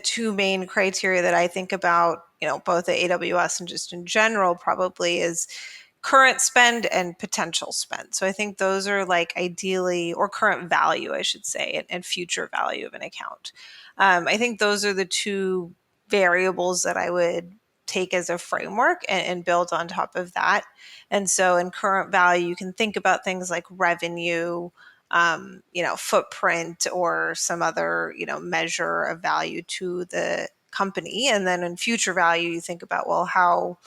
two main criteria that I think about, both at AWS and just in general probably is current spend and potential spend. So I think those are like ideally, or current value, I should say, and future value of an account. I think those are the two variables that I would take as a framework and build on top of that. And so in current value, you can think about things like revenue, footprint, or some other, measure of value to the company. And then in future value, you think about, well, how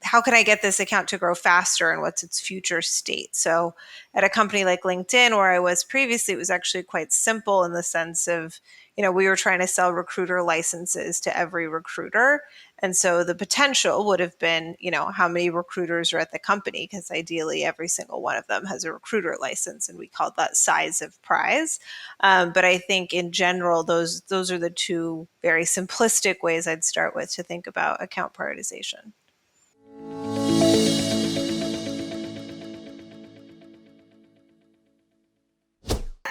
how can I get this account to grow faster and what's its future state? So at a company like LinkedIn, where I was previously, it was actually quite simple in the sense of, we were trying to sell recruiter licenses to every recruiter. And so the potential would have been, how many recruiters are at the company, because ideally every single one of them has a recruiter license, and we called that size of prize. But I think in general, those are the two very simplistic ways I'd start with to think about account prioritization.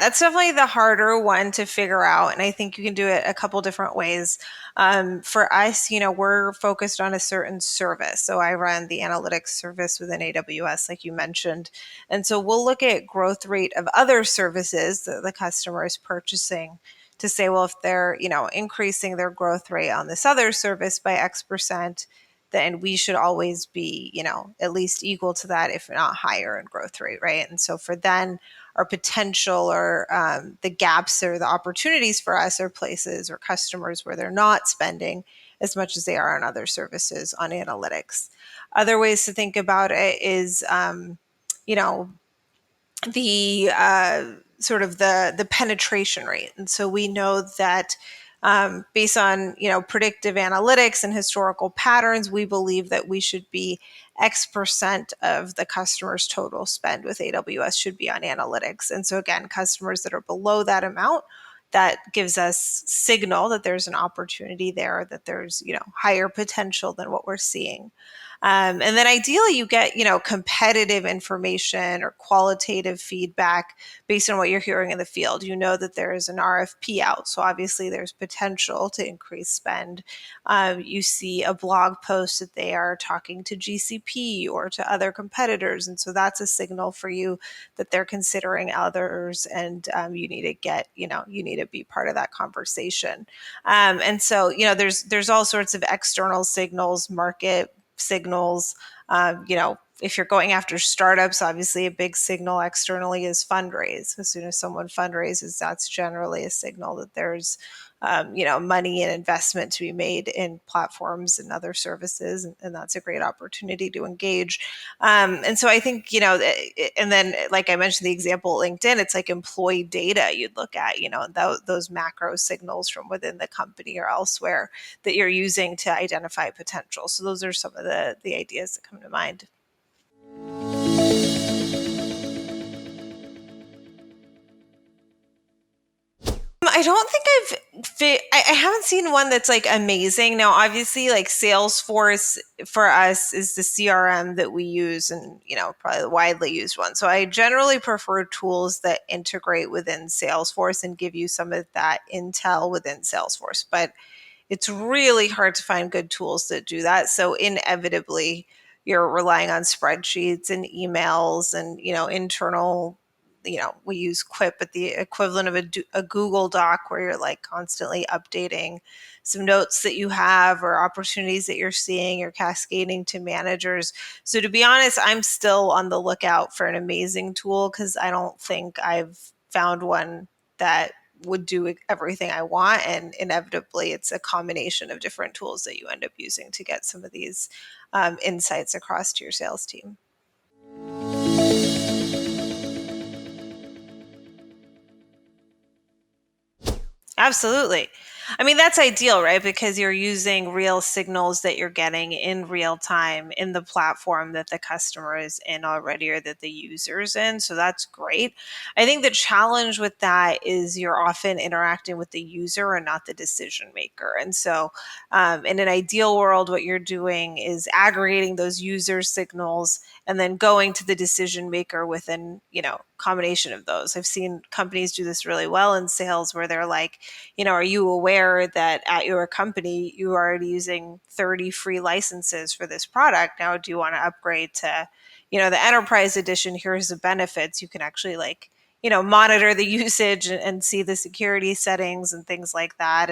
That's definitely the harder one to figure out. And I think you can do it a couple different ways. For us, we're focused on a certain service. So I run the analytics service within AWS, like you mentioned. And so we'll look at growth rate of other services that the customer is purchasing to say, well, if they're, increasing their growth rate on this other service by X%, then we should always be, at least equal to that, if not higher in growth rate, right? And so for then, our potential, or the gaps or the opportunities for us are places or customers where they're not spending as much as they are on other services on analytics. Other ways to think about it is, the sort of the penetration rate. And so we know that based on predictive analytics and historical patterns, we believe that we should be X% of the customer's total spend with AWS should be on analytics. And so again, customers that are below that amount, that gives us signal that there's an opportunity there, that there's higher potential than what we're seeing. And then ideally you get, competitive information or qualitative feedback based on what you're hearing in the field. You know that there is an RFP out, so obviously there's potential to increase spend. You see a blog post that they are talking to GCP or to other competitors, and so that's a signal for you that they're considering others, and you need to get, you need to be part of that conversation. And so, there's all sorts of external signals, market signals. If you're going after startups, obviously a big signal externally is fundraise. As soon as someone fundraises, that's generally a signal that there's money and investment to be made in platforms and other services, and that's a great opportunity to engage. And so I think, and then like I mentioned the example LinkedIn, it's like employee data you'd look at, those macro signals from within the company or elsewhere that you're using to identify potential. So those are some of the ideas that come to mind. I don't think I haven't seen one that's like amazing. Now, obviously, like Salesforce for us is the CRM that we use, and probably the widely used one. So I generally prefer tools that integrate within Salesforce and give you some of that intel within Salesforce. But it's really hard to find good tools that do that. So inevitably, you're relying on spreadsheets and emails and internal, we use Quip, but the equivalent of a Google Doc, where you're like constantly updating some notes that you have or opportunities that you're seeing, you're cascading to managers. So to be honest, I'm still on the lookout for an amazing tool, because I don't think I've found one that would do everything I want. And inevitably, it's a combination of different tools that you end up using to get some of these insights across to your sales team. Absolutely. I mean, that's ideal, right? Because you're using real signals that you're getting in real time in the platform that the customer is in already, or that the user's in. So that's great. I think the challenge with that is you're often interacting with the user and not the decision maker. And so in an ideal world, what you're doing is aggregating those user signals and then going to the decision maker within, combination of those. I've seen companies do this really well in sales, where they're like, are you aware aware that at your company, you are already using 30 free licenses for this product. Now, do you want to upgrade to, the enterprise edition? Here's the benefits. You can actually monitor the usage and see the security settings and things like that,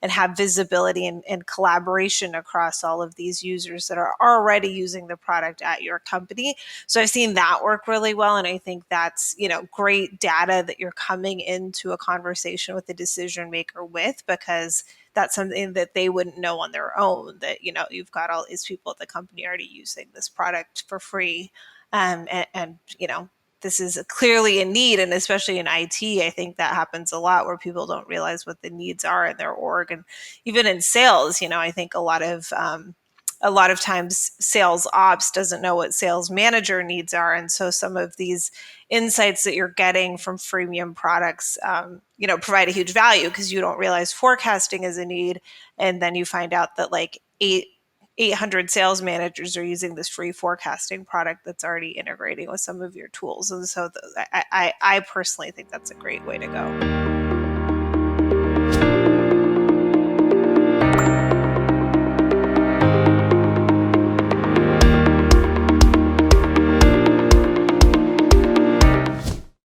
and have visibility and collaboration across all of these users that are already using the product at your company. So I've seen that work really well. And I think that's, great data that you're coming into a conversation with the decision maker with, because that's something that they wouldn't know on their own, that, you've got all these people at the company already using this product for free. And this is clearly a need, and especially in IT, I think that happens a lot where people don't realize what the needs are in their org, and even in sales. I think a lot of times sales ops doesn't know what sales manager needs are, and so some of these insights that you're getting from freemium products, provide a huge value, because you don't realize forecasting is a need, and then you find out that like 800 sales managers are using this free forecasting product that's already integrating with some of your tools. And so I personally think that's a great way to go.